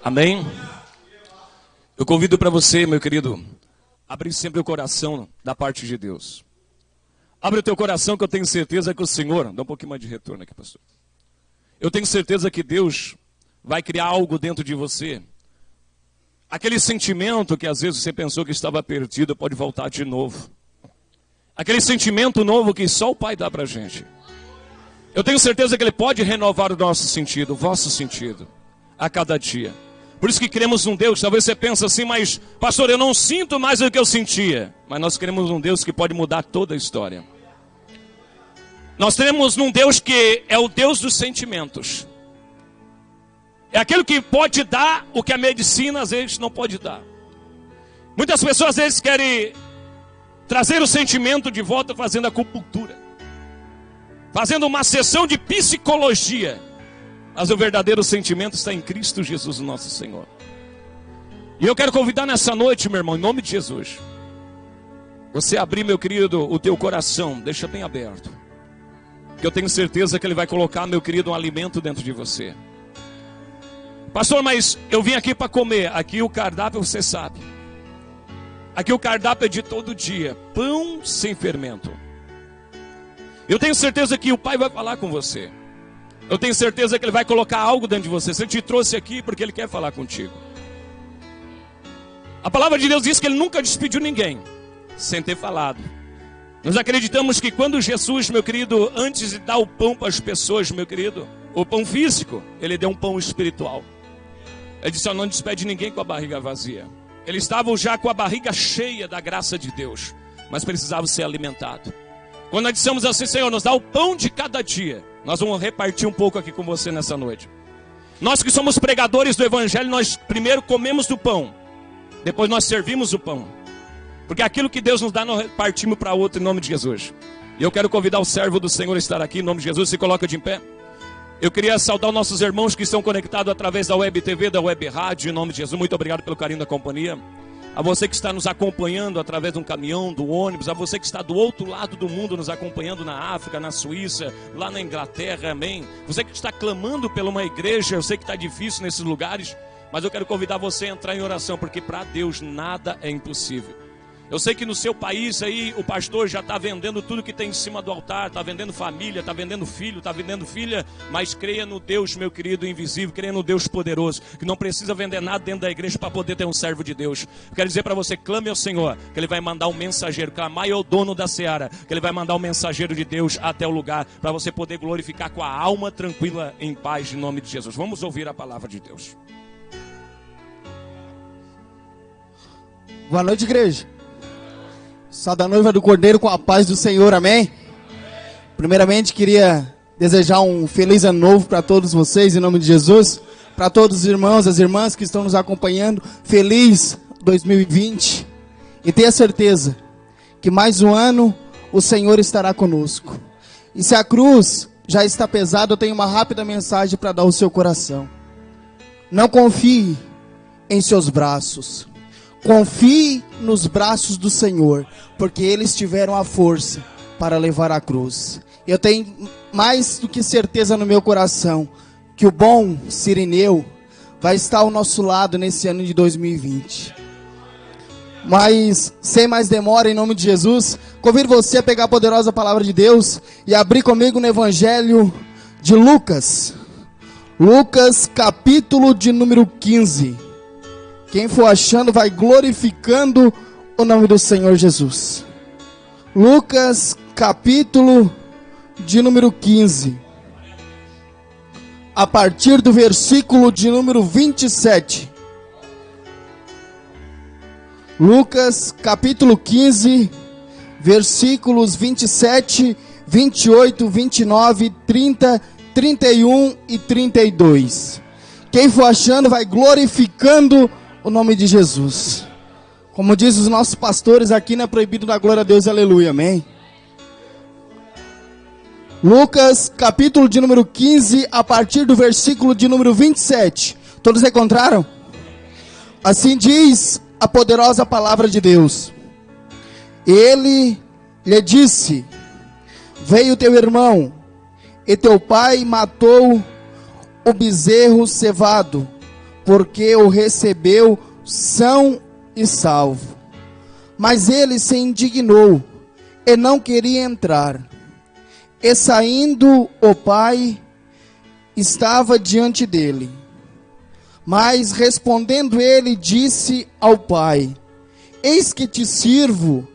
Amém? Eu convido para você, meu querido, abrir sempre o coração da parte de Deus. Abre o teu coração que eu tenho certeza que o Senhor... Dá um pouquinho mais de retorno aqui, pastor. Eu tenho certeza que Deus vai criar algo dentro de você. Aquele sentimento que às vezes você pensou que estava perdido pode voltar de novo. Aquele sentimento novo que só o Pai dá para a gente. Eu tenho certeza que Ele pode renovar o nosso sentido, o vosso sentido, a cada dia. Por isso que queremos um Deus, talvez você pense assim, mas pastor, eu não sinto mais o que eu sentia. Mas nós queremos um Deus que pode mudar toda a história. Nós temos um Deus que é o Deus dos sentimentos. É aquele que pode dar o que a medicina às vezes não pode dar. Muitas pessoas às vezes querem trazer o sentimento de volta fazendo acupuntura, fazendo uma sessão de psicologia. Mas o verdadeiro sentimento está em Cristo Jesus, o nosso Senhor. E eu quero convidar nessa noite, meu irmão, em nome de Jesus, você abrir, meu querido, o teu coração, deixa bem aberto. Que eu tenho certeza que Ele vai colocar, meu querido, um alimento dentro de você. Pastor, mas eu vim aqui para comer. Aqui o cardápio você sabe. Aqui o cardápio é de todo dia. Pão sem fermento. Eu tenho certeza que o Pai vai falar com você. Eu tenho certeza que Ele vai colocar algo dentro de você. Se Ele te trouxe aqui porque Ele quer falar contigo. A palavra de Deus diz que Ele nunca despediu ninguém sem ter falado. Nós acreditamos que quando Jesus, meu querido, antes de dar o pão para as pessoas, meu querido, o pão físico, Ele deu um pão espiritual. Ele disse, não despede ninguém com a barriga vazia. Eles estavam já com a barriga cheia da graça de Deus, mas precisavam ser alimentados. Quando nós dissemos assim, Senhor, nos dá o pão de cada dia, nós vamos repartir um pouco aqui com você nessa noite. Nós que somos pregadores do Evangelho, nós primeiro comemos do pão, depois nós servimos o pão. Porque aquilo que Deus nos dá, nós repartimos para outro em nome de Jesus. E eu quero convidar o servo do Senhor a estar aqui em nome de Jesus. Se coloca de em pé. Eu queria saudar os nossos irmãos que estão conectados através da Web TV, da Web Rádio, em nome de Jesus. Muito obrigado pelo carinho da companhia. A você que está nos acompanhando através de um caminhão, do ônibus. A você que está do outro lado do mundo nos acompanhando na África, na Suíça, lá na Inglaterra, amém. Você que está clamando por uma igreja, eu sei que está difícil nesses lugares, mas eu quero convidar você a entrar em oração, porque para Deus nada é impossível. Eu sei que no seu país aí o pastor já está vendendo tudo que tem em cima do altar, está vendendo família, está vendendo filho, está vendendo filha, mas creia no Deus, meu querido, invisível, creia no Deus poderoso, que não precisa vender nada dentro da igreja para poder ter um servo de Deus. Eu quero dizer para você, clame ao Senhor, que Ele vai mandar um mensageiro, clamai ao dono da seara, que Ele vai mandar um mensageiro de Deus até o lugar, para você poder glorificar com a alma tranquila, em paz, em nome de Jesus. Vamos ouvir a palavra de Deus. Boa noite, igreja. Só da noiva do Cordeiro com a paz do Senhor, amém? Primeiramente queria desejar um feliz ano novo para todos vocês, em nome de Jesus. Para todos os irmãos, as irmãs que estão nos acompanhando, feliz 2020. E tenha certeza que mais um ano o Senhor estará conosco. E se a cruz já está pesada, eu tenho uma rápida mensagem para dar ao seu coração. Não confie em seus braços. Confie nos braços do Senhor, porque eles tiveram a força para levar a cruz. Eu tenho mais do que certeza no meu coração que o bom Cirineu vai estar ao nosso lado nesse ano de 2020. Mas, sem mais demora, em nome de Jesus, convido você a pegar a poderosa palavra de Deus e abrir comigo no Evangelho de Lucas. Lucas, capítulo de número 15. Quem for achando vai glorificando o nome do Senhor Jesus. Lucas, capítulo de número 15. A partir do versículo de número 27. Lucas, capítulo 15, versículos 27, 28, 29, 30, 31 e 32. Quem for achando vai glorificando o nome de Jesus. Como diz os nossos pastores, aqui não é proibido dar glória a Deus, aleluia, amém? Lucas, capítulo de número 15, a partir do versículo de número 27. Todos encontraram? Assim diz a poderosa palavra de Deus. Ele lhe disse: veio teu irmão, e teu pai matou o bezerro cevado, porque o recebeu são e salvo. Mas ele se indignou e não queria entrar. E saindo o pai, estava diante dele. Mas respondendo ele, disse ao pai: eis que te sirvo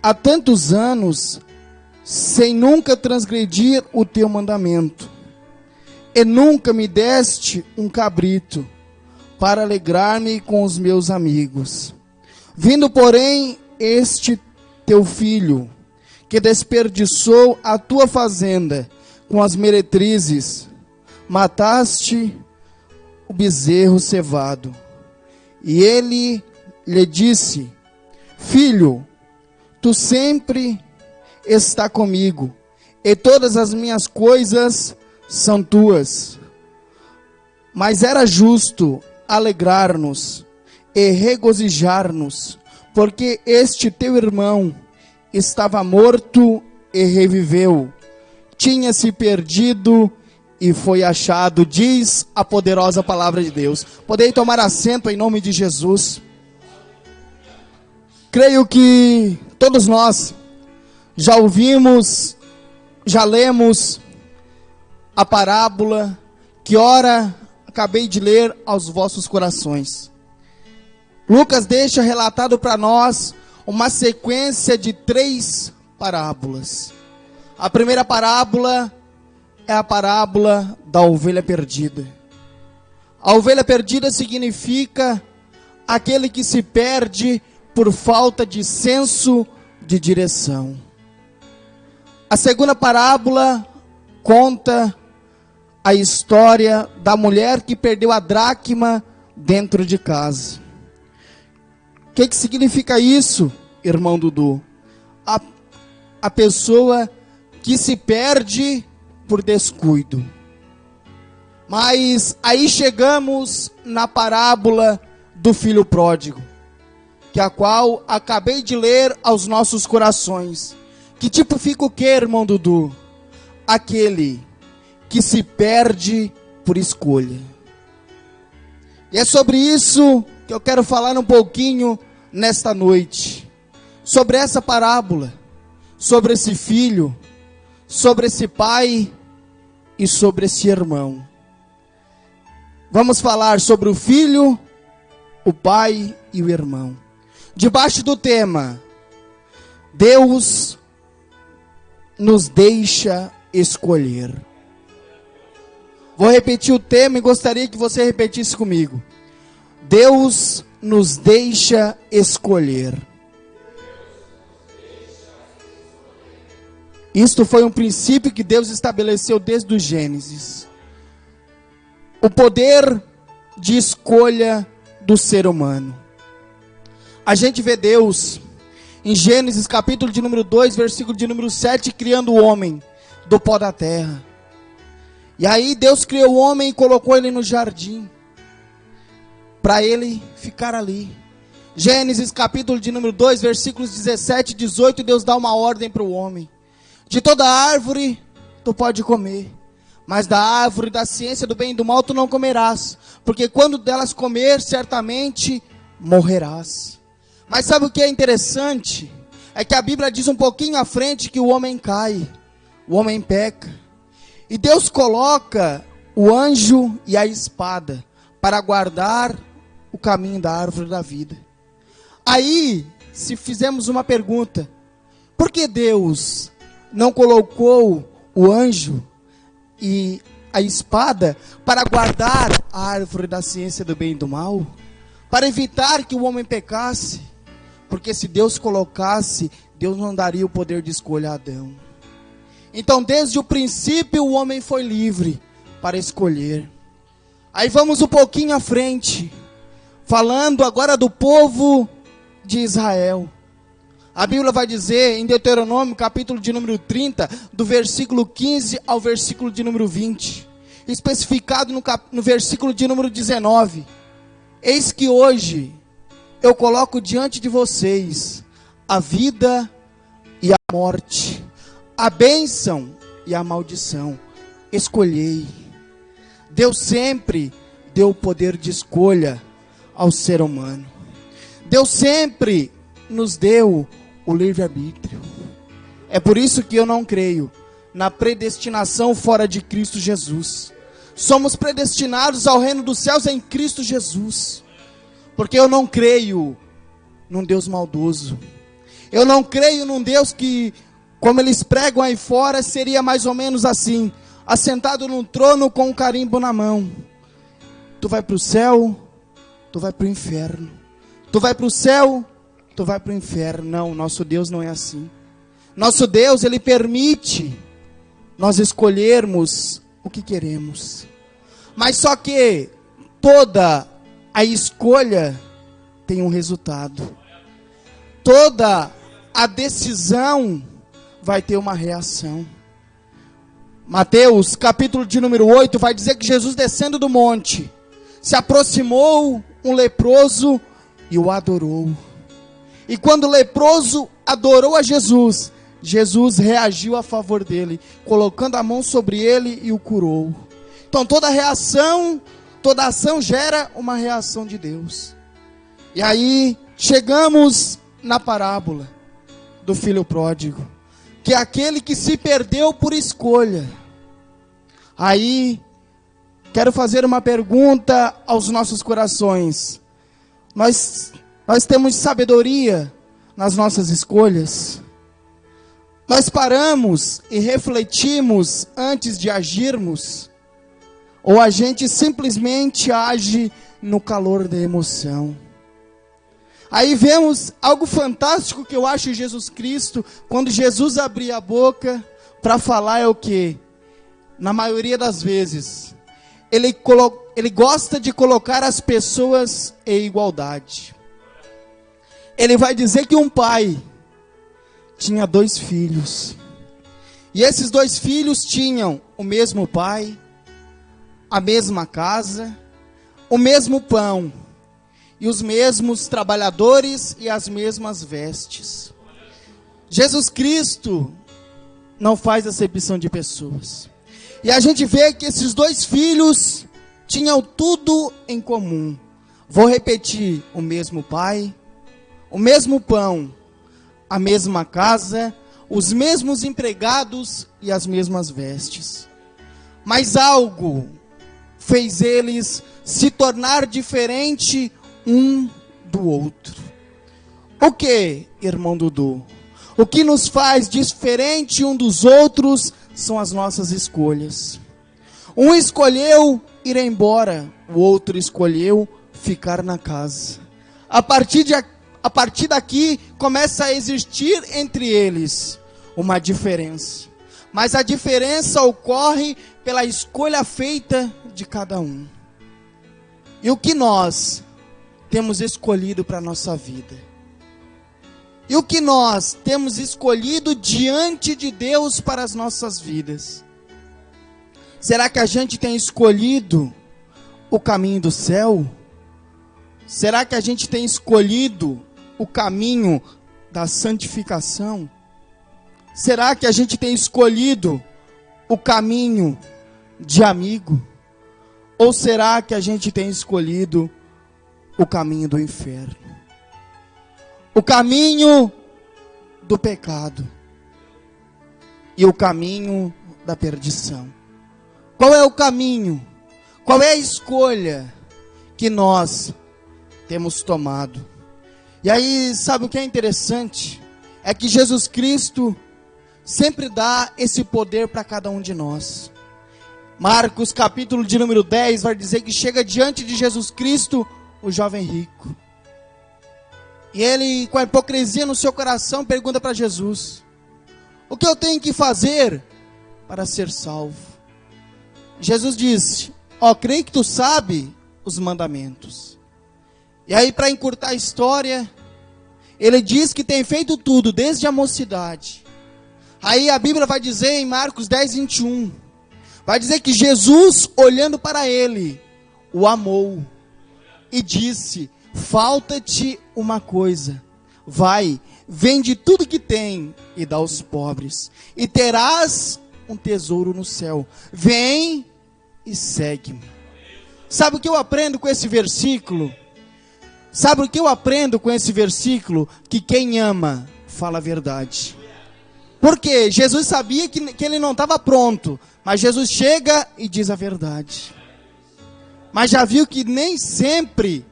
há tantos anos, sem nunca transgredir o teu mandamento. E nunca me deste um cabrito, para alegrar-me com os meus amigos. Vindo, porém, este teu filho, que desperdiçou a tua fazenda com as meretrizes, mataste o bezerro cevado. E ele lhe disse: filho, tu sempre está comigo, e todas as minhas coisas são tuas. Mas era justo alegrar-nos e regozijar-nos, porque este teu irmão estava morto e reviveu, tinha se perdido e foi achado, diz a poderosa palavra de Deus. Podem tomar assento em nome de Jesus. Creio que todos nós já ouvimos, já lemos a parábola que ora acabei de ler aos vossos corações. Lucas deixa relatado para nós uma sequência de 3 parábolas. A primeira parábola é a parábola da ovelha perdida. A ovelha perdida significa aquele que se perde por falta de senso de direção. A segunda parábola conta a história da mulher que perdeu a dracma dentro de casa. O que significa isso, irmão Dudu? A pessoa que se perde por descuido. Mas aí chegamos na parábola do filho pródigo, que a qual acabei de ler aos nossos corações. Que tipifica o que, irmão Dudu? Aquele que se perde por escolha. E é sobre isso que eu quero falar um pouquinho nesta noite. Sobre essa parábola, sobre esse filho, sobre esse pai e sobre esse irmão. Vamos falar sobre o filho, o pai e o irmão. Debaixo do tema: Deus nos deixa escolher. Vou repetir o tema e gostaria que você repetisse comigo. Deus nos deixa escolher. Isto foi um princípio que Deus estabeleceu desde o Gênesis. O poder de escolha do ser humano. A gente vê Deus em Gênesis capítulo de número 2, versículo de número 7, criando o homem do pó da terra. E aí Deus criou o homem e colocou ele no jardim, para ele ficar ali. Gênesis capítulo de número 2, versículos 17 e 18, Deus dá uma ordem para o homem. De toda árvore tu pode comer, mas da árvore da ciência do bem e do mal tu não comerás, porque quando delas comer, certamente morrerás. Mas sabe o que é interessante? É que a Bíblia diz um pouquinho à frente que o homem cai, o homem peca. E Deus coloca o anjo e a espada para guardar o caminho da árvore da vida. Aí, se fizermos uma pergunta: por que Deus não colocou o anjo e a espada para guardar a árvore da ciência do bem e do mal? Para evitar que o homem pecasse? Porque se Deus colocasse, Deus não daria o poder de escolha a Adão. Então, desde o princípio, o homem foi livre para escolher. Aí vamos um pouquinho à frente, falando agora do povo de Israel. A Bíblia vai dizer em Deuteronômio, capítulo de número 30, do versículo 15 ao versículo de número 20, especificado no versículo de número 19. Eis que hoje eu coloco diante de vocês a vida e a morte, a bênção e a maldição. Escolhei. Deus sempre deu o poder de escolha ao ser humano. Deus sempre nos deu o livre-arbítrio. É por isso que eu não creio na predestinação fora de Cristo Jesus. Somos predestinados ao reino dos céus em Cristo Jesus. Porque eu não creio num Deus maldoso. Eu não creio num Deus que, como eles pregam aí fora, seria mais ou menos assim, assentado num trono com um carimbo na mão. Tu vai para o céu, tu vai para o inferno. Tu vai para o céu, tu vai para o inferno. Não, nosso Deus não é assim. Nosso Deus, Ele permite nós escolhermos o que queremos. Mas só que toda a escolha tem um resultado. Toda a decisão vai ter uma reação. Mateus, capítulo de número 8, vai dizer que Jesus, descendo do monte, se aproximou um leproso e o adorou. E quando o leproso adorou a Jesus, Jesus reagiu a favor dele, colocando a mão sobre ele e o curou. Então toda reação, toda ação gera uma reação de Deus. E aí chegamos na parábola do filho pródigo, que é aquele que se perdeu por escolha. Aí quero fazer uma pergunta aos nossos corações. Nós temos sabedoria nas nossas escolhas? Nós paramos e refletimos antes de agirmos? Ou a gente simplesmente age no calor da emoção? Aí vemos algo fantástico que eu acho em Jesus Cristo. Quando Jesus abria a boca para falar, é o que? Na maioria das vezes, ele gosta de colocar as pessoas em igualdade. Ele vai dizer que um pai tinha 2 filhos. E esses 2 filhos tinham o mesmo pai, a mesma casa, o mesmo pão, e os mesmos trabalhadores e as mesmas vestes. Jesus Cristo não faz acepção de pessoas. E a gente vê que esses 2 filhos tinham tudo em comum. Vou repetir: o mesmo pai, o mesmo pão, a mesma casa, os mesmos empregados e as mesmas vestes. Mas algo fez eles se tornar diferente um do outro. O que, irmão Dudu? O que nos faz diferente um dos outros são as nossas escolhas. Um escolheu ir embora, o outro escolheu ficar na casa. A partir daqui começa a existir entre eles uma diferença. Mas a diferença ocorre pela escolha feita de cada um. E o que nós temos escolhido para a nossa vida? E o que nós temos escolhido diante de Deus para as nossas vidas? Será que a gente tem escolhido o caminho do céu? Será que a gente tem escolhido o caminho da santificação? Será que a gente tem escolhido o caminho de amigo? Ou será que a gente tem escolhido o caminho do inferno? O caminho do pecado e o caminho da perdição. Qual é o caminho? Qual é a escolha que nós temos tomado? E aí, sabe o que é interessante? É que Jesus Cristo sempre dá esse poder para cada um de nós. Marcos, capítulo de número 10, vai dizer que chega diante de Jesus Cristo o jovem rico. E ele, com a hipocrisia no seu coração, pergunta para Jesus: o que eu tenho que fazer para ser salvo? Jesus disse: creio que tu sabe os mandamentos. E aí, para encurtar a história, ele diz que tem feito tudo desde a mocidade. Aí a Bíblia vai dizer em Marcos 10, 21, vai dizer que Jesus, olhando para ele, o amou e disse: falta-te uma coisa, vai, vende tudo que tem e dá aos pobres, e terás um tesouro no céu. Vem e segue-me. Sabe o que eu aprendo com esse versículo? Sabe o que eu aprendo com esse versículo? Que quem ama, fala a verdade. Porque Jesus sabia que ele não estava pronto, mas Jesus chega e diz a verdade. Mas já viu que nem sempre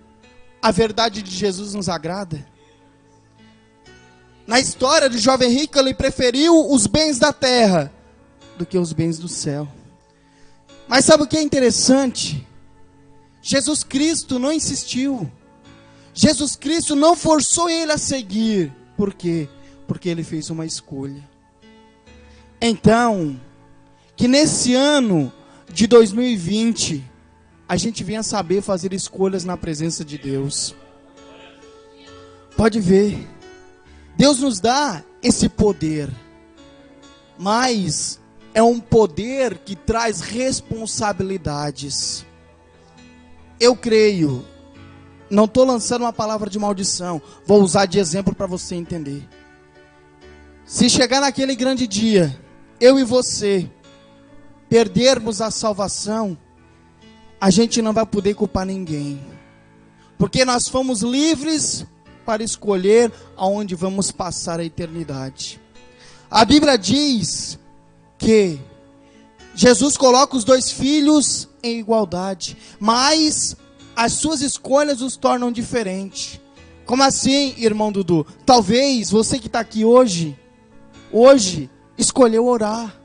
a verdade de Jesus nos agrada? Na história do jovem rico, ele preferiu os bens da terra do que os bens do céu. Mas sabe o que é interessante? Jesus Cristo não insistiu. Jesus Cristo não forçou ele a seguir. Por quê? Porque ele fez uma escolha. Então, que nesse ano de 2020, a gente venha saber fazer escolhas na presença de Deus. Pode ver, Deus nos dá esse poder, mas é um poder que traz responsabilidades. Eu creio, não estou lançando uma palavra de maldição, vou usar de exemplo para você entender. Se chegar naquele grande dia, eu e você perdermos a salvação, a gente não vai poder culpar ninguém, porque nós fomos livres para escolher aonde vamos passar a eternidade. A Bíblia diz que Jesus coloca os dois filhos em igualdade, mas as suas escolhas os tornam diferentes. Como assim, irmão Dudu? Talvez você que está aqui hoje escolheu orar,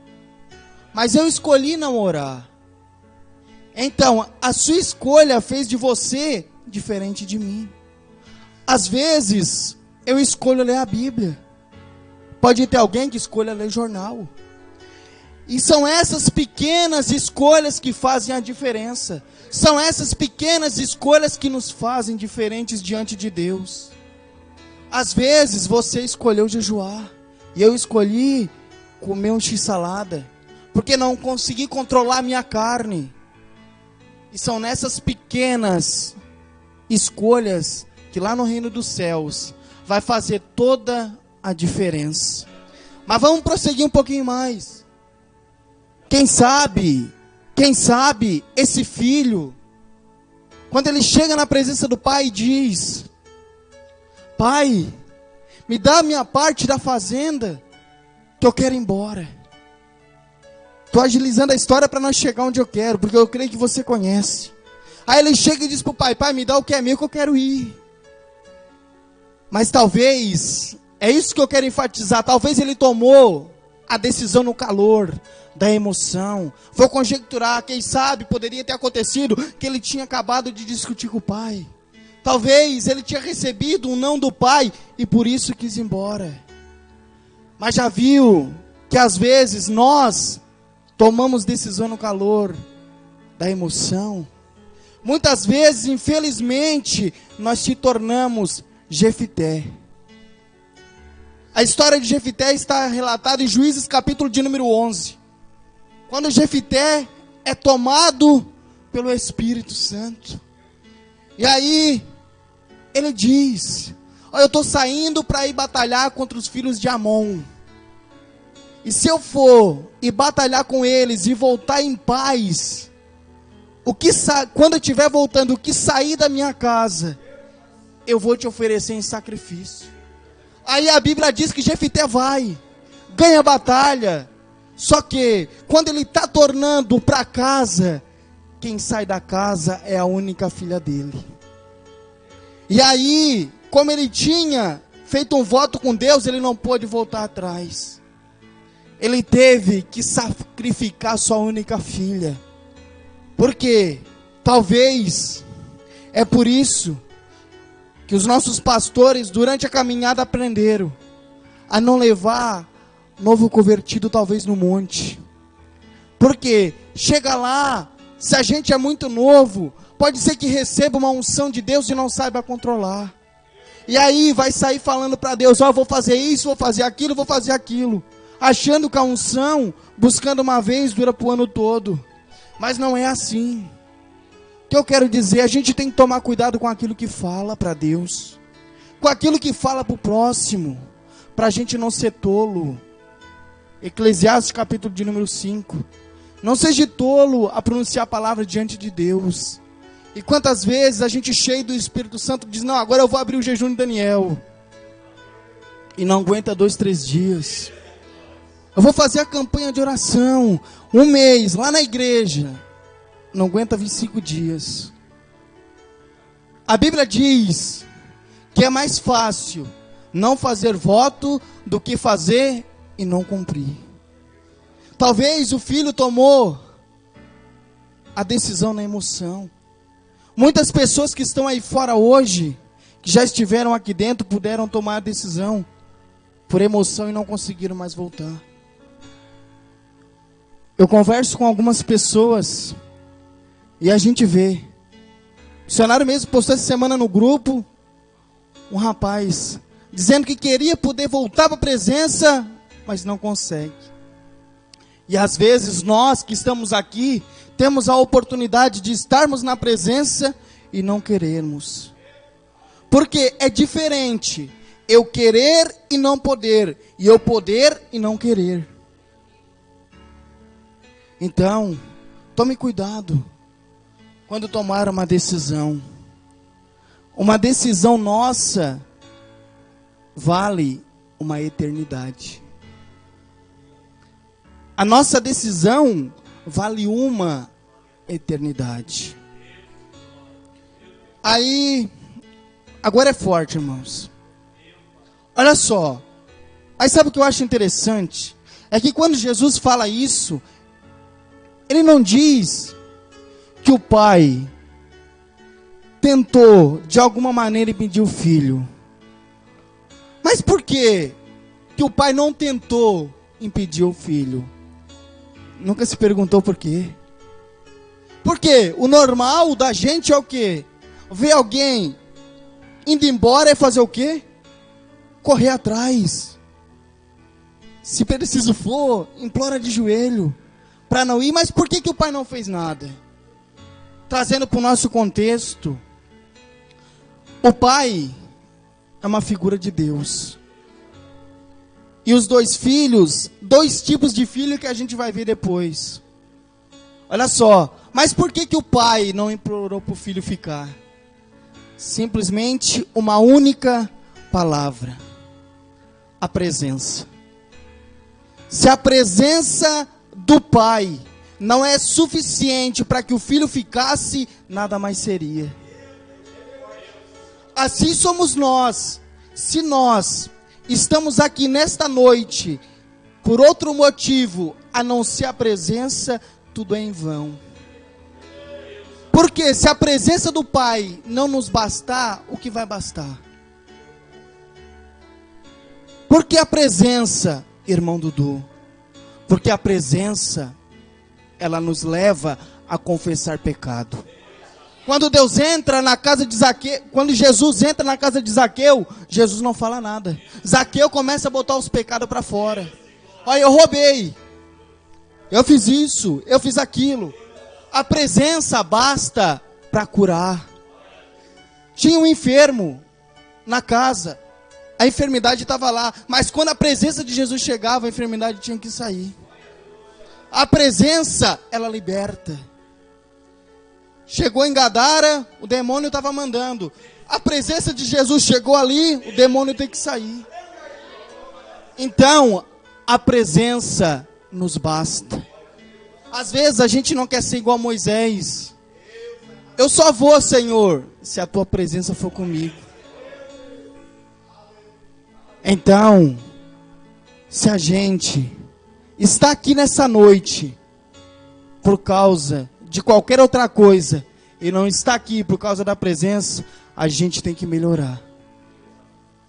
mas eu escolhi não orar. Então, a sua escolha fez de você diferente de mim. Às vezes, eu escolho ler a Bíblia. Pode ter alguém que escolha ler jornal. E são essas pequenas escolhas que fazem a diferença. São essas pequenas escolhas que nos fazem diferentes diante de Deus. Às vezes, você escolheu jejuar. E eu escolhi comer um x-salada, porque não consegui controlar a minha carne. E são nessas pequenas escolhas que lá no reino dos céus vai fazer toda a diferença. Mas vamos prosseguir um pouquinho mais. Quem sabe esse filho, quando ele chega na presença do pai e diz: Pai, me dá a minha parte da fazenda, que eu quero ir embora. Estou agilizando a história para nós chegar onde eu quero, porque eu creio que você conhece. Aí ele chega e diz para o pai: Pai, me dá o que é meu, que eu quero ir. Mas talvez, é isso que eu quero enfatizar, talvez ele tomou a decisão no calor da emoção. Vou conjecturar, quem sabe poderia ter acontecido que ele tinha acabado de discutir com o pai. Talvez ele tinha recebido um não do pai e por isso quis ir embora. Mas já viu que às vezes nós tomamos decisão no calor da emoção? Muitas vezes, infelizmente, nós se tornamos Jefité. A história de Jefité está relatada em Juízes capítulo de número 11. Quando Jefité é tomado pelo Espírito Santo. E aí, ele diz: eu estou saindo para ir batalhar contra os filhos de Amon. E se eu for e batalhar com eles e voltar em paz, quando eu estiver voltando, o que sair da minha casa, eu vou te oferecer em sacrifício. Aí a Bíblia diz que Jefité vai, ganha a batalha. Só que quando ele está tornando para casa, quem sai da casa é a única filha dele. E aí, como ele tinha feito um voto com Deus, ele não pôde voltar atrás. Ele teve que sacrificar sua única filha. Porque talvez é por isso que os nossos pastores durante a caminhada aprenderam a não levar novo convertido talvez no monte. Porque chega lá, se a gente é muito novo, pode ser que receba uma unção de Deus e não saiba controlar. E aí vai sair falando para Deus: vou fazer isso, vou fazer aquilo. Achando que a unção, buscando uma vez, dura para o ano todo. Mas não é assim. O que eu quero dizer, a gente tem que tomar cuidado com aquilo que fala para Deus, com aquilo que fala para o próximo, para a gente não ser tolo. Eclesiastes capítulo de número 5. Não seja tolo a pronunciar a palavra diante de Deus. E quantas vezes a gente cheio do Espírito Santo diz, não, agora eu vou abrir o jejum de Daniel. E não aguenta 2, 3 dias. Eu vou fazer a campanha de oração, 1 mês, lá na igreja. Não aguenta 25 dias. A Bíblia diz que é mais fácil não fazer voto do que fazer e não cumprir. Talvez o filho tomou a decisão na emoção. Muitas pessoas que estão aí fora hoje, que já estiveram aqui dentro, puderam tomar a decisão por emoção e não conseguiram mais voltar. Eu converso com algumas pessoas e a gente vê. O missionário mesmo postou essa semana no grupo um rapaz dizendo que queria poder voltar para a presença, mas não consegue. E às vezes nós que estamos aqui temos a oportunidade de estarmos na presença e não querermos. Porque é diferente eu querer e não poder, e eu poder e não querer. Então, tome cuidado quando tomar uma decisão. Uma decisão nossa vale uma eternidade. A nossa decisão vale uma eternidade. Aí, agora é forte, irmãos. Olha só. Aí sabe o que eu acho interessante? É que quando Jesus fala isso, ele não diz que o pai tentou de alguma maneira impedir o filho. Mas por que que o pai não tentou impedir o filho? Nunca se perguntou por quê? Porque o normal da gente é o quê? Ver alguém indo embora é fazer o quê? Correr atrás. Se preciso for, implora de joelho para não ir. Mas por que que o pai não fez nada? Trazendo para o nosso contexto, o pai é uma figura de Deus. E os 2 filhos, 2 tipos de filho que a gente vai ver depois. Olha só, mas por que que o pai não implorou para o filho ficar? Simplesmente uma única palavra: a presença. Se a presença do pai não é suficiente para que o filho ficasse, nada mais seria. Assim somos nós. Se nós estamos aqui nesta noite por outro motivo a não ser a presença, tudo é em vão. Porque se a presença do Pai não nos bastar, o que vai bastar? Por que a presença, irmão Dudu? Porque a presença, ela nos leva a confessar pecado. Quando Deus entra na casa de Zaqueu, quando Jesus entra na casa de Zaqueu, Jesus não fala nada. Zaqueu começa a botar os pecados para fora. Olha, eu roubei. Eu fiz isso, eu fiz aquilo. A presença basta para curar. Tinha um enfermo na casa. A enfermidade estava lá. Mas quando a presença de Jesus chegava, a enfermidade tinha que sair. A presença, ela liberta. Chegou em Gadara, o demônio estava mandando. A presença de Jesus chegou ali, o demônio tem que sair. Então, a presença nos basta. Às vezes a gente não quer ser igual a Moisés. Eu só vou, Senhor, se a tua presença for comigo. Então, se a gente está aqui nessa noite por causa de qualquer outra coisa e não está aqui por causa da presença, a gente tem que melhorar.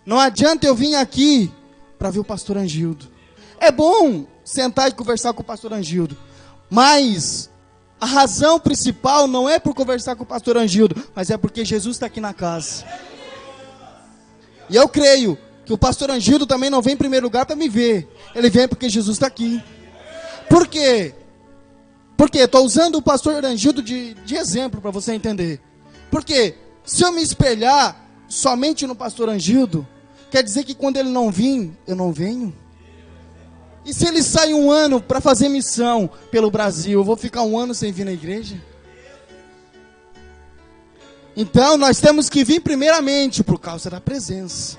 Não adianta eu vir aqui para ver o pastor Angildo. É bom sentar e conversar com o pastor Angildo, mas a razão principal não é por conversar com o pastor Angildo, mas é porque Jesus está aqui na casa. E eu creio que o pastor Angildo também não vem em primeiro lugar para me ver. Ele vem porque Jesus está aqui. Por quê? Porque estou usando o pastor Angildo de exemplo para você entender. Porque se eu me espelhar somente no pastor Angildo, quer dizer que quando ele não vir, eu não venho? E se ele sai um ano para fazer missão pelo Brasil, eu vou ficar um ano sem vir na igreja? Então nós temos que vir primeiramente por causa da presença.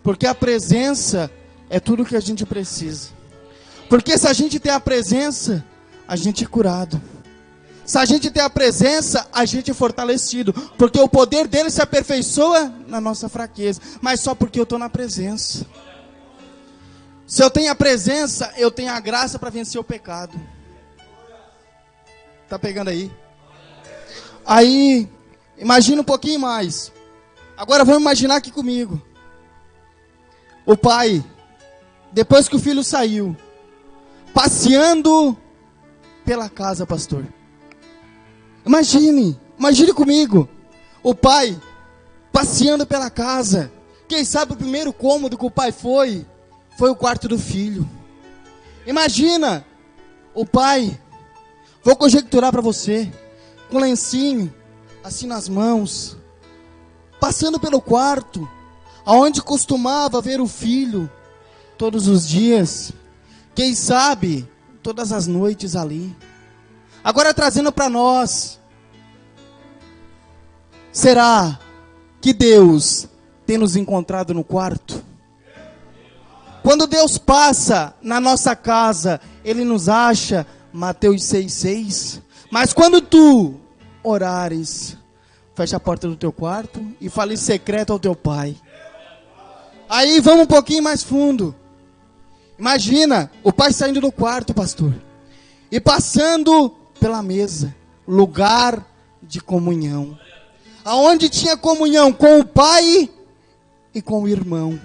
Porque a presença é tudo que a gente precisa. Porque se a gente tem a presença, a gente é curado. Se a gente tem a presença, a gente é fortalecido. Porque o poder dele se aperfeiçoa na nossa fraqueza. Mas só porque eu estou na presença. Se eu tenho a presença, eu tenho a graça para vencer o pecado. Tá pegando aí? Aí, imagina um pouquinho mais. Agora vamos imaginar aqui comigo. O pai, depois que o filho saiu, passeando pela casa, pastor. Imagine comigo. O pai, passeando pela casa. Quem sabe o primeiro cômodo que o pai foi o quarto do filho. Imagina, o pai, vou conjecturar para você, com lencinho, assim nas mãos, passando pelo quarto, aonde costumava ver o filho, todos os dias, quem sabe, todas as noites ali. Agora trazendo para nós, será que Deus tem nos encontrado no quarto? Quando Deus passa na nossa casa, Ele nos acha, Mateus 6,6. Mas quando tu orares, fecha a porta do teu quarto e fale em secreto ao teu pai. Aí vamos um pouquinho mais fundo. Imagina o pai saindo do quarto, pastor, e passando pela mesa, lugar de comunhão, aonde tinha comunhão com o pai e com o irmão.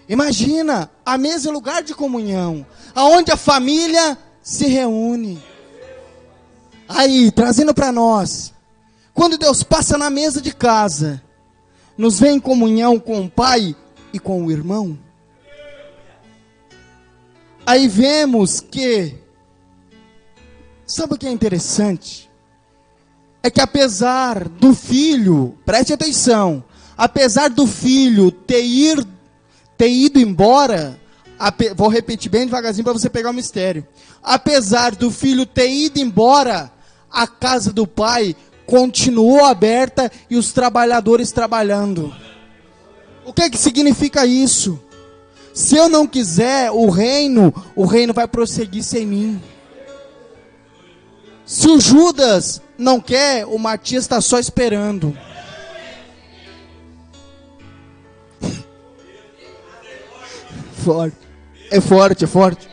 Imagina, a mesa é lugar de comunhão, aonde a família se reúne. Aí, trazendo para nós, quando Deus passa na mesa de casa, nos vê em comunhão com o pai e com o irmão. Aí vemos que, sabe o que é interessante? É que apesar do filho, preste atenção, apesar do filho ter ido embora, vou repetir bem devagarzinho para você pegar o mistério. Apesar do filho ter ido embora, a casa do pai continuou aberta e os trabalhadores trabalhando. O que significa isso? Se eu não quiser o reino vai prosseguir sem mim. Se o Judas não quer, o Matias está só esperando. Forte. É forte, é forte.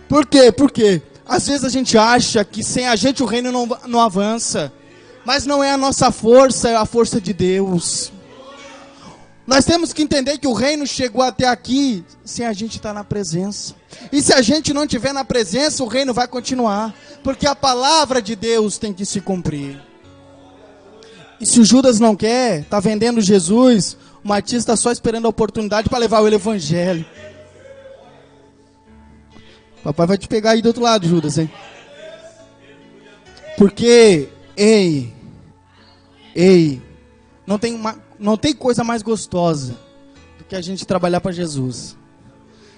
Por quê? Porque às vezes a gente acha que sem a gente o reino não avança. Mas não é a nossa força, é a força de Deus. Nós temos que entender que o reino chegou até aqui sem a gente estar na presença. E se a gente não estiver na presença, o reino vai continuar. Porque a palavra de Deus tem que se cumprir. E se o Judas não quer, está vendendo Jesus, o Matias está só esperando a oportunidade para levar o evangelho. Papai vai te pegar aí do outro lado, Judas, hein? Porque, não tem coisa mais gostosa do que a gente trabalhar para Jesus.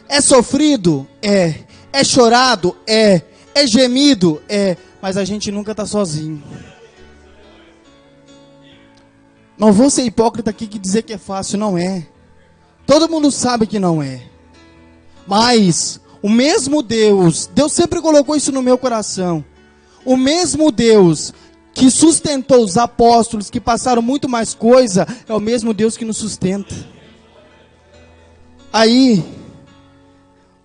É sofrido? É. É chorado? É. É gemido? É. Mas a gente nunca está sozinho. Não vou ser hipócrita aqui que dizer que é fácil, não é. Todo mundo sabe que não é. Mas o mesmo Deus sempre colocou isso no meu coração. O mesmo Deus que sustentou os apóstolos, que passaram muito mais coisa, é o mesmo Deus que nos sustenta. Aí,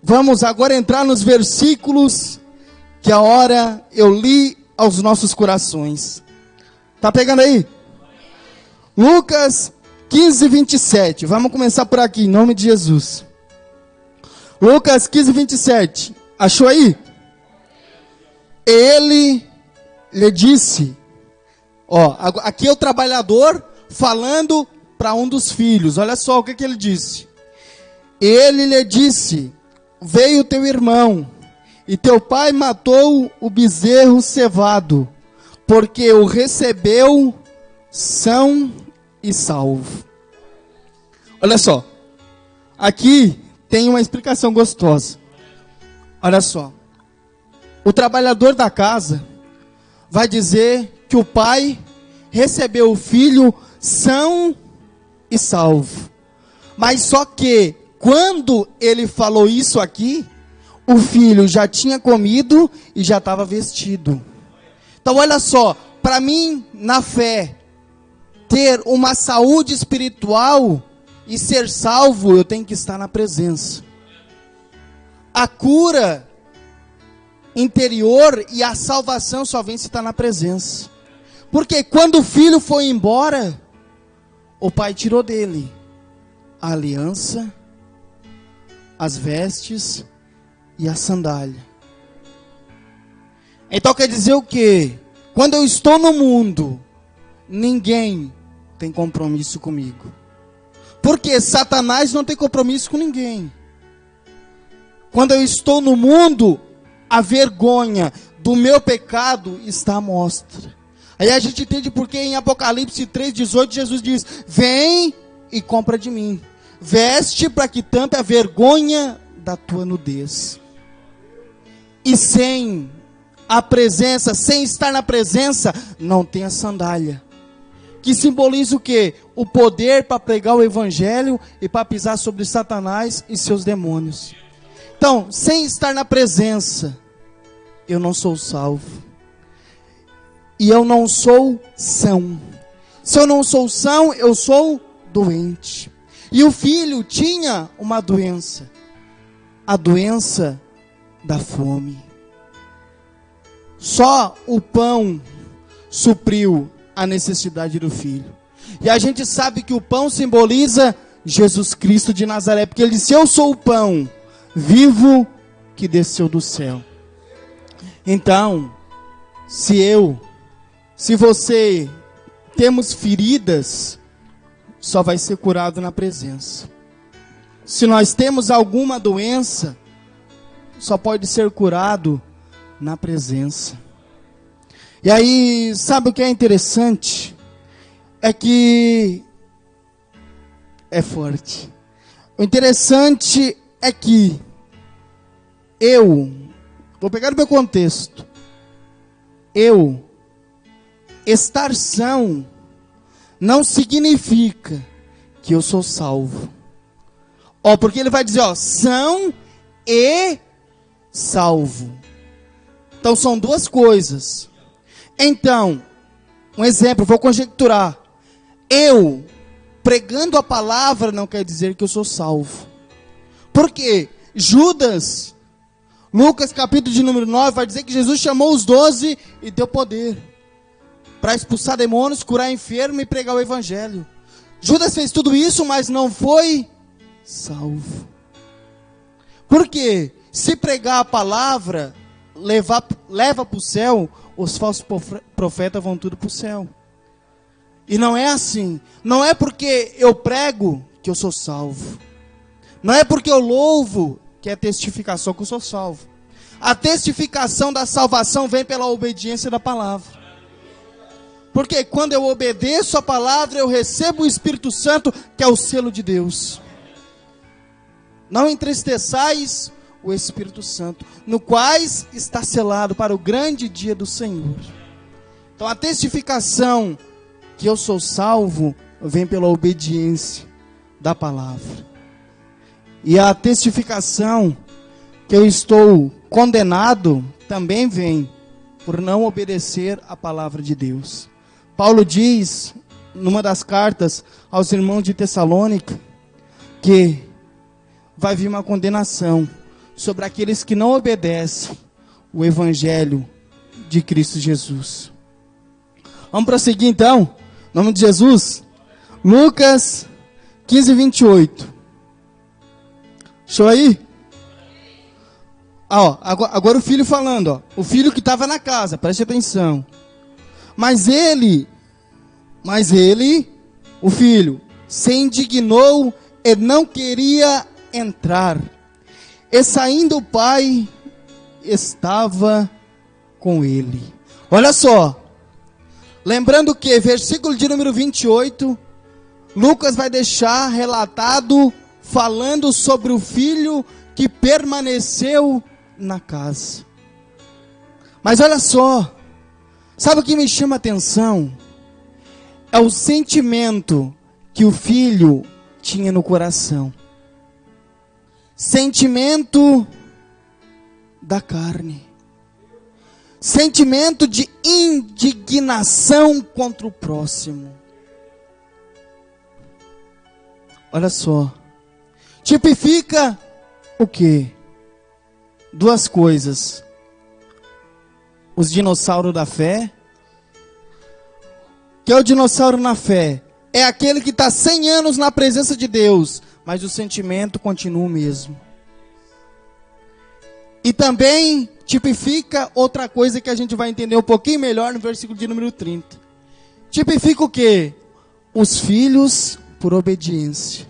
vamos agora entrar nos versículos que a hora eu li aos nossos corações. Tá pegando aí? Lucas 15, 27. Vamos começar por aqui, em nome de Jesus. Lucas 15, 27. Achou aí? Ele lhe disse, aqui é o trabalhador falando para um dos filhos. Olha só o que ele disse. Ele lhe disse, veio teu irmão, e teu pai matou o bezerro cevado, porque o recebeu são e salvo. Olha só, aqui tem uma explicação gostosa. Olha só, o trabalhador da casa vai dizer que o pai recebeu o filho são e salvo. Mas só que, quando ele falou isso aqui, o filho já tinha comido e já estava vestido. Então olha só, para mim, na fé, ter uma saúde espiritual e ser salvo, eu tenho que estar na presença. A cura interior e a salvação só vem se estar na presença. Porque quando o filho foi embora, o pai tirou dele a aliança, as vestes e a sandália. Então quer dizer o quê? Quando eu estou no mundo, ninguém tem compromisso comigo. Porque Satanás não tem compromisso com ninguém. Quando eu estou no mundo, a vergonha do meu pecado está à mostra. Aí a gente entende porque em Apocalipse 3,18 Jesus diz: vem e compra de mim, veste para que tampe a vergonha da tua nudez. E sem a presença, sem estar na presença, não tem a sandália. Que simboliza o quê? O poder para pregar o evangelho e para pisar sobre Satanás e seus demônios. Então, sem estar na presença, eu não sou salvo. E eu não sou são. Se eu não sou são, eu sou doente. E o filho tinha uma doença. A doença da fome. Só o pão supriu a necessidade do filho. E a gente sabe que o pão simboliza Jesus Cristo de Nazaré. Porque ele disse: eu sou o pão vivo que desceu do céu. Então, se você temos feridas, só vai ser curado na presença. Se nós temos alguma doença, só pode ser curado na presença. E aí, sabe o que é interessante? É que é forte. O interessante é que vou pegar o meu contexto. Estar são não significa que eu sou salvo. Porque ele vai dizer, são e salvo. Então são duas coisas. Então, um exemplo, vou conjecturar. Eu pregando a palavra não quer dizer que eu sou salvo. Por quê? Judas, Lucas capítulo de número 9, vai dizer que Jesus chamou os 12 e deu poder para expulsar demônios, curar enfermo e pregar o evangelho. Judas fez tudo isso, mas não foi salvo. Por quê? Se pregar a palavra, leva para o céu, os falsos profetas vão tudo para o céu. E não é assim. Não é porque eu prego que eu sou salvo. Não é porque eu louvo que é testificação que eu sou salvo. A testificação da salvação vem pela obediência da palavra. Porque quando eu obedeço a palavra, eu recebo o Espírito Santo, que é o selo de Deus. Não entristeçais o Espírito Santo, no quais está selado para o grande dia do Senhor. Então a testificação que eu sou salvo vem pela obediência da palavra. E a testificação que eu estou condenado também vem por não obedecer a palavra de Deus. Paulo diz, numa das cartas aos irmãos de Tessalônica, que vai vir uma condenação sobre aqueles que não obedecem o evangelho de Cristo Jesus. Vamos prosseguir então, em nome de Jesus. Lucas 15, 28. Show aí? Agora o filho falando, o filho que estava na casa, preste atenção. Mas ele, o filho, se indignou e não queria entrar. E saindo o pai, estava com ele. Olha só. Lembrando que, versículo de número 28, Lucas vai deixar relatado, falando sobre o filho que permaneceu na casa. Mas olha só. Sabe o que me chama a atenção? é o sentimento que o filho tinha no coração. Sentimento da carne. Sentimento de indignação contra o próximo. Olha só. Tipifica o quê? Duas coisas. Os dinossauros da fé. Que é o dinossauro na fé? É aquele que está 100 anos na presença de Deus, mas o sentimento continua o mesmo. E também tipifica outra coisa que a gente vai entender um pouquinho melhor no versículo de número 30. Tipifica o quê? Os filhos por obediência.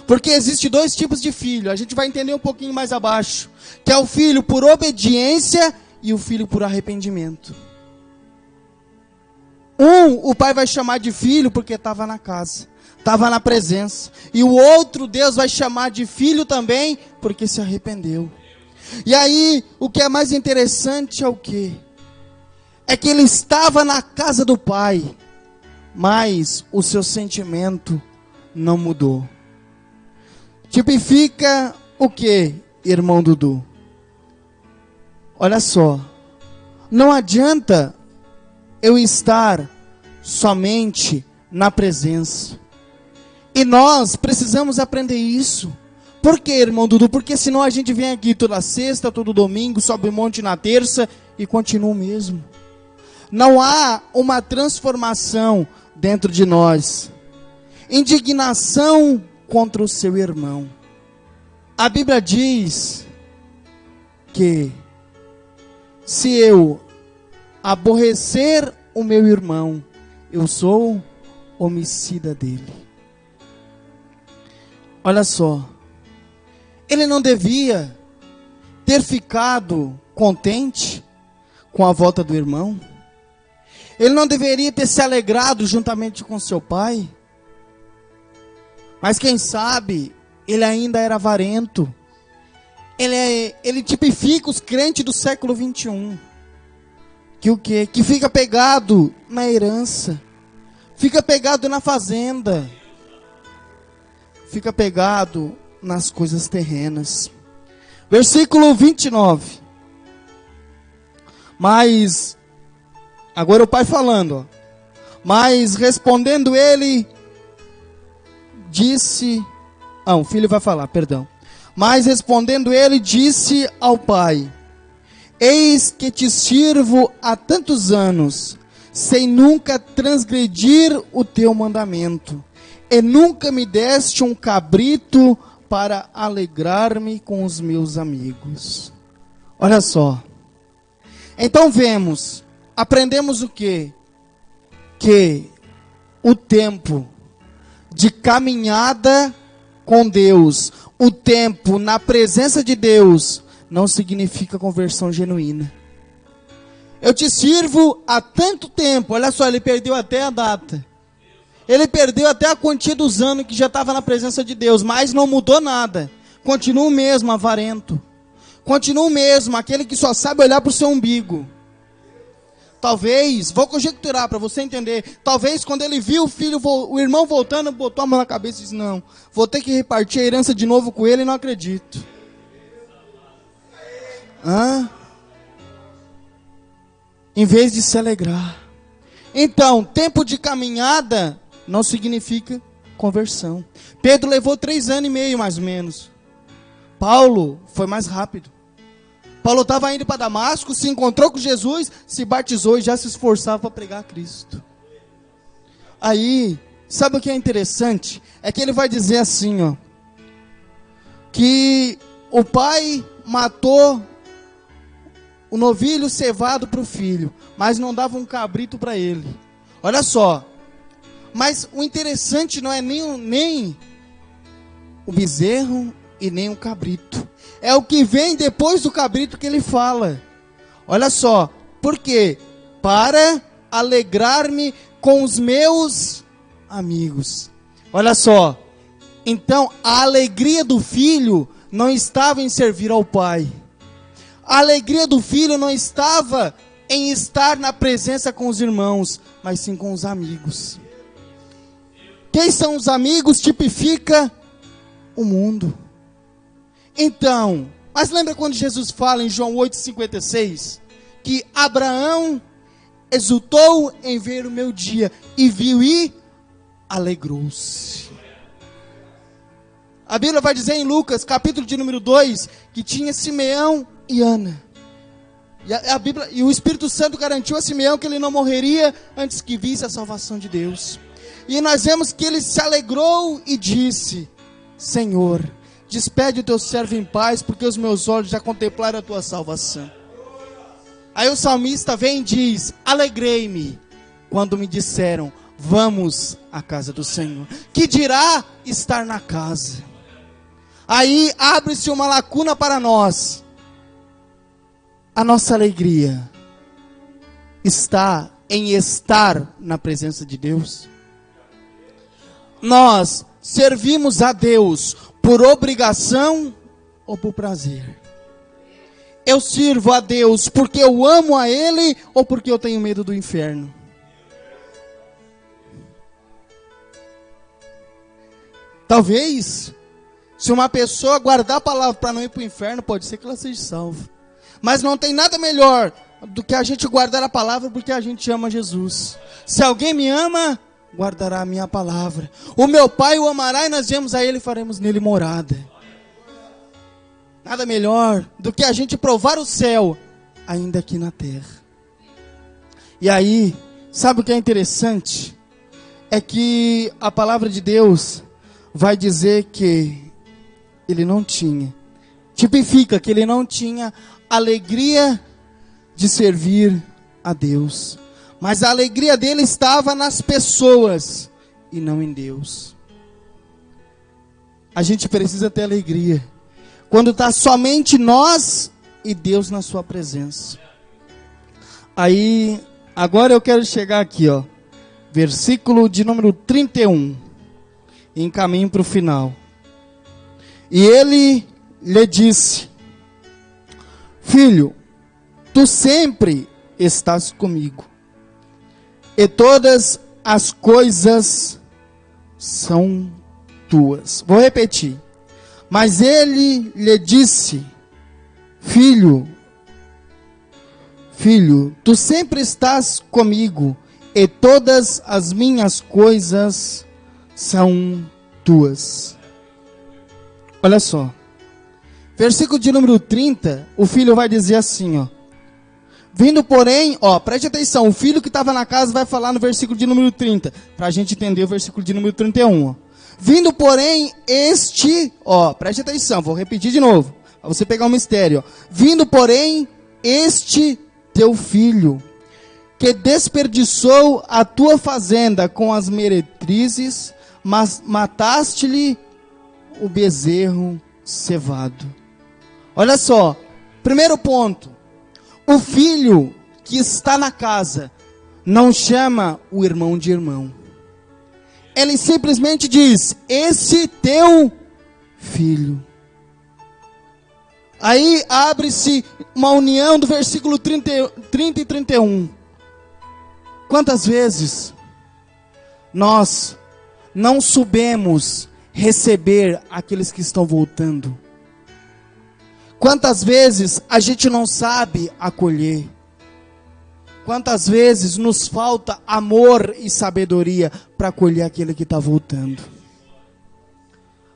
Porque existe dois tipos de filho, a gente vai entender um pouquinho mais abaixo, que é o filho por obediência e o filho por arrependimento. O pai vai chamar de filho porque estava na casa, estava na presença. E o outro, Deus vai chamar de filho também porque se arrependeu. E aí, o que é mais interessante é o quê? É que ele estava na casa do pai, mas o seu sentimento não mudou. Tipifica o quê, irmão Dudu? Olha só, não adianta eu estar somente na presença. E nós precisamos aprender isso. Por quê, irmão Dudu? Porque senão a gente vem aqui toda sexta, todo domingo, sobe um monte na terça e continua o mesmo. Não há uma transformação dentro de nós. Indignação contra o seu irmão. A Bíblia diz que se eu aborrecer o meu irmão, eu sou homicida dele. Olha só, ele não devia ter ficado contente com a volta do irmão? Ele não deveria ter se alegrado juntamente com seu pai? Mas quem sabe, ele ainda era avarento. Ele tipifica os crentes do século 21. Que o quê? Que fica pegado na herança. Fica pegado na fazenda. Fica pegado nas coisas terrenas. Versículo 29. Mas, agora o pai falando, ó. Mas respondendo ele, disse... o filho vai falar, perdão. Mas respondendo ele, disse ao pai: eis que te sirvo há tantos anos, sem nunca transgredir o teu mandamento, e nunca me deste um cabrito para alegrar-me com os meus amigos. Olha só. Então vemos, aprendemos o quê? Que o tempo de caminhada com Deus, o tempo na presença de Deus, não significa conversão genuína. Eu te sirvo há tanto tempo. Olha só, ele perdeu até a data. Ele perdeu até a quantia dos anos que já estava na presença de Deus, mas não mudou nada. Continua o mesmo avarento. Continua o mesmo, aquele que só sabe olhar para o seu umbigo. Talvez, vou conjecturar para você entender, talvez quando ele viu o irmão voltando, botou a mão na cabeça e disse: não, vou ter que repartir a herança de novo com ele e não acredito. Em vez de se alegrar. Então, tempo de caminhada não significa conversão. Pedro levou 3 anos e meio mais ou menos. Paulo foi mais rápido. Paulo estava indo para Damasco, se encontrou com Jesus, se batizou e já se esforçava para pregar a Cristo. Aí, sabe o que é interessante? É que ele vai dizer assim, ó, que o pai matou o novilho cevado para o filho, mas não dava um cabrito para ele. Olha só, mas o interessante não é nem o bezerro e nem o cabrito. É o que vem depois do cabrito que ele fala. Olha só, por quê? Para alegrar-me com os meus amigos. Olha só, então a alegria do filho não estava em servir ao pai. A alegria do filho não estava em estar na presença com os irmãos, mas sim com os amigos. Quem são os amigos? Tipifica o mundo. Então, mas lembra quando Jesus fala em João 8,56, que Abraão exultou em ver o meu dia, e viu e alegrou-se. A Bíblia vai dizer em Lucas, capítulo de número 2, que tinha Simeão e Ana. E o Espírito Santo garantiu a Simeão que ele não morreria antes que visse a salvação de Deus. E nós vemos que ele se alegrou e disse: Senhor, despede o teu servo em paz, porque os meus olhos já contemplaram a tua salvação. Aí o salmista vem e diz: alegrei-me quando me disseram, vamos à casa do Senhor. Que dirá estar na casa? Aí abre-se uma lacuna para nós. A nossa alegria está em estar na presença de Deus. Nós servimos a Deus por obrigação ou por prazer? Eu sirvo a Deus porque eu amo a Ele ou porque eu tenho medo do inferno? Talvez, se uma pessoa guardar a palavra para não ir para o inferno, pode ser que ela seja salva. Mas não tem nada melhor do que a gente guardar a palavra porque a gente ama Jesus. Se alguém me ama, guardará a minha palavra. O meu Pai o amará e nós viemos a Ele e faremos nele morada. Nada melhor do que a gente provar o céu, ainda aqui na terra. E aí, sabe o que é interessante? É que a palavra de Deus vai dizer que ele não tinha, tipifica que ele não tinha alegria de servir a Deus. Mas a alegria dele estava nas pessoas e não em Deus. A gente precisa ter alegria quando está somente nós e Deus na sua presença. Aí, agora eu quero chegar aqui, ó, versículo de número 31, em caminho para o final. E ele lhe disse: filho, tu sempre estás comigo, e todas as coisas são tuas. Vou repetir. Mas ele lhe disse: filho, tu sempre estás comigo, e todas as minhas coisas são tuas. Olha só. Versículo de número 30, o filho vai dizer assim, ó. Vindo, porém, ó, preste atenção, o filho que estava na casa vai falar no versículo de número 30, para a gente entender o versículo de número 31, ó. Vindo, porém, este, ó, preste atenção, vou repetir de novo, para você pegar um mistério, ó. Vindo, porém, este teu filho, que desperdiçou a tua fazenda com as meretrizes, mas mataste-lhe o bezerro cevado. Olha só, primeiro ponto, o filho que está na casa não chama o irmão de irmão. Ele simplesmente diz: esse teu filho. Aí abre-se uma união do versículo 30 e 31. Quantas vezes nós não soubemos receber aqueles que estão voltando? Quantas vezes a gente não sabe acolher? Quantas vezes nos falta amor e sabedoria para acolher aquele que está voltando?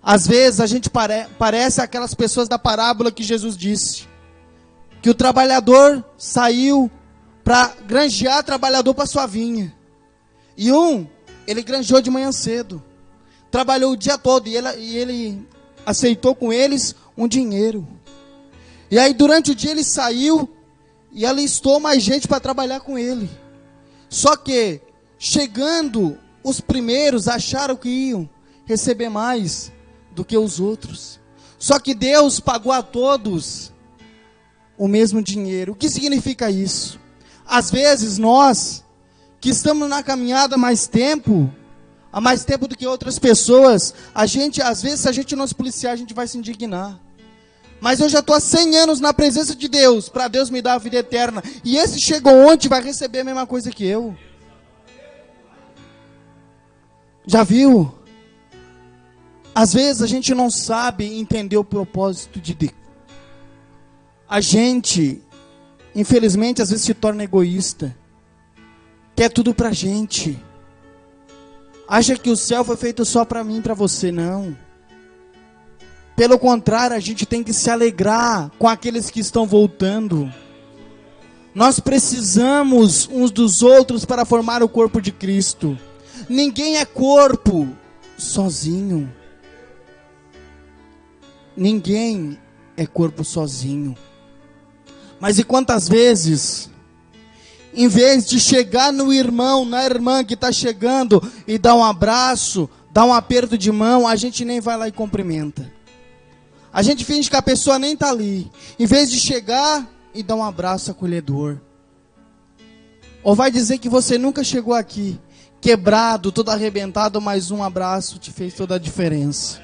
Às vezes a gente parece aquelas pessoas da parábola que Jesus disse, que o trabalhador saiu para granjear trabalhador para sua vinha. E ele granjeou de manhã cedo, trabalhou o dia todo, e ele aceitou com eles um dinheiro. E aí durante o dia ele saiu e alistou mais gente para trabalhar com ele. Só que, chegando, os primeiros acharam que iam receber mais do que os outros. Só que Deus pagou a todos o mesmo dinheiro. O que significa isso? Às vezes nós, que estamos na caminhada há mais tempo do que outras pessoas, às vezes se a gente não se policiar, a gente vai se indignar. Mas eu já estou há 100 anos na presença de Deus, para Deus me dar a vida eterna. E esse chegou ontem vai receber a mesma coisa que eu. Já viu? Às vezes a gente não sabe entender o propósito de Deus. A gente, infelizmente, às vezes se torna egoísta. Quer tudo pra gente. Acha que o céu foi feito só para mim e para você, não. Pelo contrário, a gente tem que se alegrar com aqueles que estão voltando. Nós precisamos uns dos outros para formar o corpo de Cristo. Ninguém é corpo sozinho. Ninguém é corpo sozinho. Mas e quantas vezes, em vez de chegar no irmão, na irmã que está chegando e dar um abraço, dar um aperto de mão, a gente nem vai lá e cumprimenta. A gente finge que a pessoa nem está ali. Em vez de chegar e dar um abraço acolhedor. Ou vai dizer que você nunca chegou aqui, quebrado, todo arrebentado, mas um abraço te fez toda a diferença.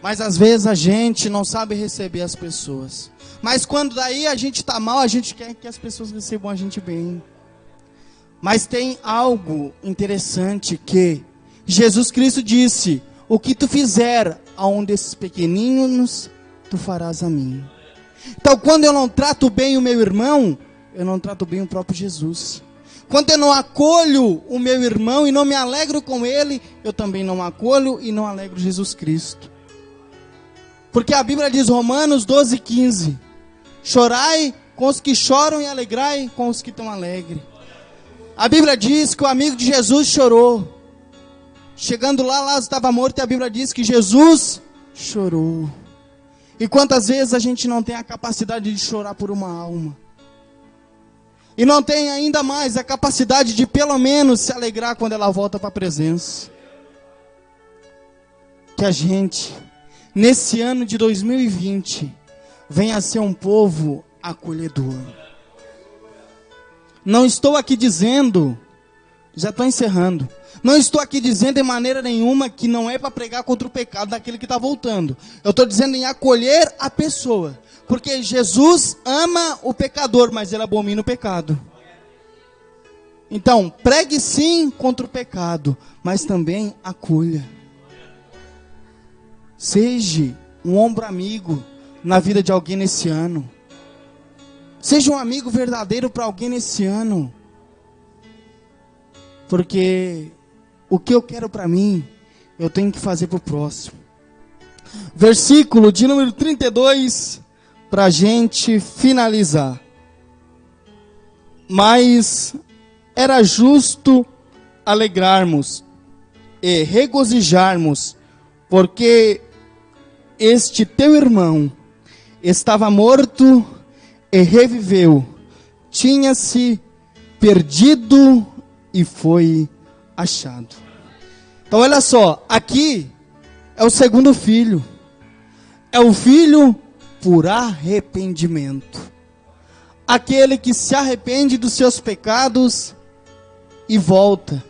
Mas às vezes a gente não sabe receber as pessoas. Mas quando daí a gente está mal, a gente quer que as pessoas recebam a gente bem. Mas tem algo interessante que Jesus Cristo disse: o que tu fizer a um desses pequeninos, tu farás a mim. Então quando eu não trato bem o meu irmão, eu não trato bem o próprio Jesus. Quando eu não acolho o meu irmão e não me alegro com ele, eu também não acolho e não alegro Jesus Cristo. Porque a Bíblia diz, Romanos 12:15, chorai com os que choram e alegrai com os que estão alegres. A Bíblia diz que o amigo de Jesus chorou. Chegando lá, Lázaro estava morto e a Bíblia diz que Jesus chorou. E quantas vezes a gente não tem a capacidade de chorar por uma alma? E não tem ainda mais a capacidade de pelo menos se alegrar quando ela volta para a presença. Que a gente, nesse ano de 2020, venha a ser um povo acolhedor. Não estou aqui dizendo, já estou encerrando, não estou aqui dizendo de maneira nenhuma que não é para pregar contra o pecado daquele que está voltando. Eu estou dizendo em acolher a pessoa. Porque Jesus ama o pecador, mas ele abomina o pecado. Então, pregue sim contra o pecado, mas também acolha. Seja um ombro amigo na vida de alguém nesse ano. Seja um amigo verdadeiro para alguém nesse ano. Porque o que eu quero para mim, eu tenho que fazer para o próximo. Versículo de número 32, para a gente finalizar. Mas era justo alegrarmos e regozijarmos, porque este teu irmão estava morto e reviveu, tinha-se perdido e foi achado. Então olha só, aqui é o segundo filho. É o filho por arrependimento. Aquele que se arrepende dos seus pecados e volta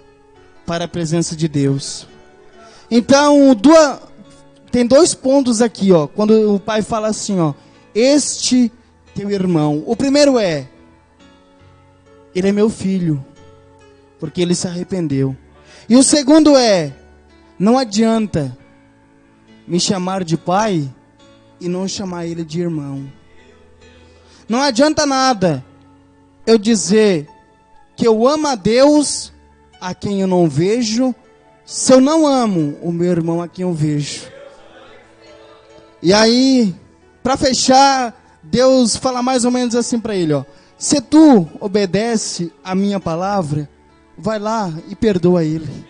para a presença de Deus. Então, tem dois pontos aqui, ó, quando o pai fala assim, ó, este teu irmão. O primeiro é, ele é meu filho, porque ele se arrependeu. E o segundo é, não adianta me chamar de pai e não chamar ele de irmão. Não adianta nada eu dizer que eu amo a Deus a quem eu não vejo, se eu não amo o meu irmão a quem eu vejo. E aí, para fechar, Deus fala mais ou menos assim para ele, ó: se tu obedece a minha palavra, vai lá e perdoa ele.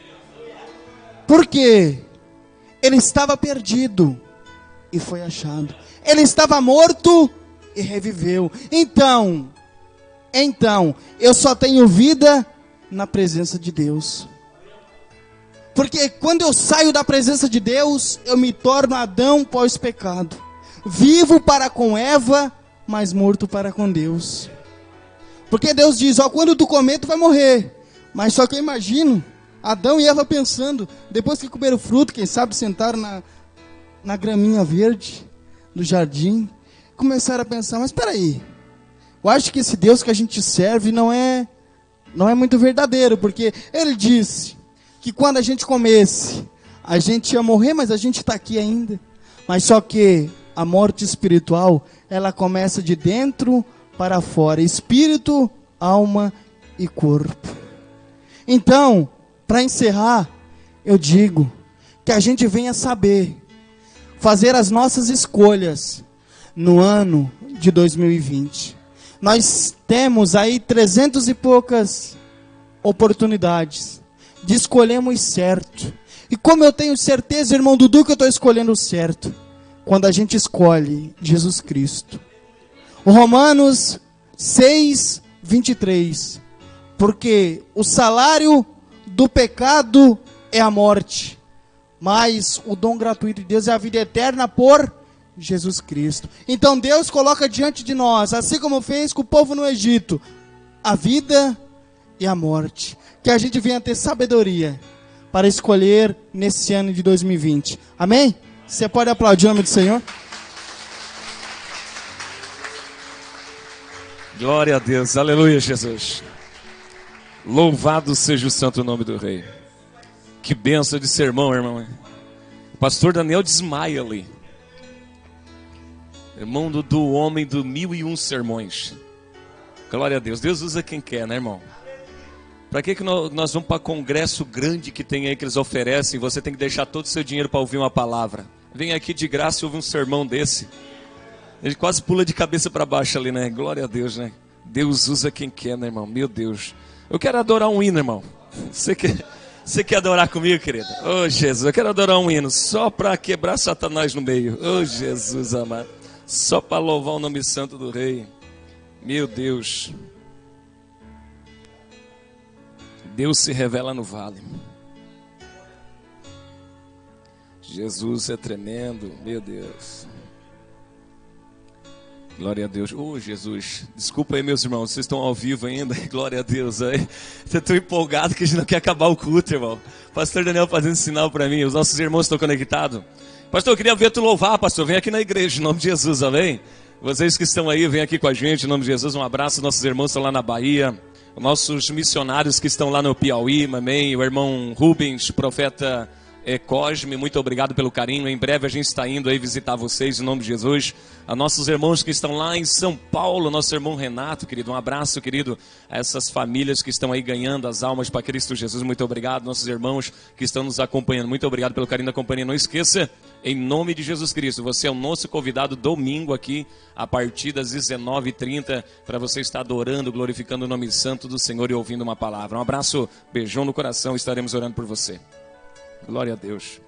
Por quê? Ele estava perdido e foi achado. Ele estava morto e reviveu. Então, eu só tenho vida na presença de Deus. Porque quando eu saio da presença de Deus, eu me torno Adão pós-pecado. Vivo para com Eva, mas morto para com Deus. Porque Deus diz, ó, quando tu comer, tu vai morrer. Mas só que eu imagino Adão e Eva pensando, depois que comeram o fruto, quem sabe sentaram na graminha verde, do jardim, começaram a pensar, mas espera aí, eu acho que esse Deus que a gente serve não é muito verdadeiro, porque ele disse que quando a gente comesse, a gente ia morrer, mas a gente está aqui ainda. Mas só que a morte espiritual, ela começa de dentro para fora, espírito, alma e corpo. Então, para encerrar, eu digo que a gente venha saber fazer as nossas escolhas no ano de 2020. Nós temos aí 300 e poucas oportunidades de escolhermos certo. E como eu tenho certeza, irmão Dudu, que eu estou escolhendo certo, quando a gente escolhe Jesus Cristo. O Romanos 6, 23. Porque o salário do pecado é a morte, mas o dom gratuito de Deus é a vida eterna por Jesus Cristo. Então Deus coloca diante de nós, assim como fez com o povo no Egito, a vida e a morte. Que a gente venha ter sabedoria para escolher nesse ano de 2020. Amém? Você pode aplaudir o nome do Senhor? Glória a Deus, aleluia, Jesus. Louvado seja o santo nome do Rei. Que bênção de sermão, irmão. O pastor Daniel desmaia ali. Irmão do homem do 1001 sermões. Glória a Deus. Deus usa quem quer, né, irmão? Para que nós vamos para congresso grande que tem aí que eles oferecem? Você tem que deixar todo o seu dinheiro para ouvir uma palavra. Vem aqui de graça e ouve um sermão desse. Ele quase pula de cabeça para baixo ali, né? Glória a Deus, né? Deus usa quem quer, né, irmão? Meu Deus. Eu quero adorar um hino, irmão. Você quer adorar comigo, querida? Oh, Jesus, eu quero adorar um hino só para quebrar Satanás no meio. Oh, Jesus amado. Só para louvar o nome santo do Rei. Meu Deus. Deus se revela no vale. Jesus é tremendo, meu Deus. Glória a Deus. Oh, Jesus. Desculpa aí, meus irmãos, vocês estão ao vivo ainda. Glória a Deus. Você está empolgado que a gente não quer acabar o culto, irmão. Pastor Daniel fazendo sinal para mim. Os nossos irmãos estão conectados. Pastor, eu queria ver tu louvar, pastor. Vem aqui na igreja, em nome de Jesus, amém? Vocês que estão aí, vem aqui com a gente, em nome de Jesus. Um abraço. Nossos irmãos estão lá na Bahia. Nossos missionários que estão lá no Piauí, amém? O irmão Rubens, profeta Cosme, muito obrigado pelo carinho. Em breve a gente está indo aí visitar vocês, em nome de Jesus. A nossos irmãos que estão lá em São Paulo, nosso irmão Renato, querido, um abraço, querido, a essas famílias que estão aí ganhando as almas para Cristo Jesus, muito obrigado. Nossos irmãos que estão nos acompanhando, muito obrigado pelo carinho da companhia. Não esqueça, em nome de Jesus Cristo, você é o nosso convidado domingo aqui, a partir das 19h30, para você estar adorando, glorificando o nome santo do Senhor e ouvindo uma palavra. Um abraço, beijão no coração, estaremos orando por você. Glória a Deus.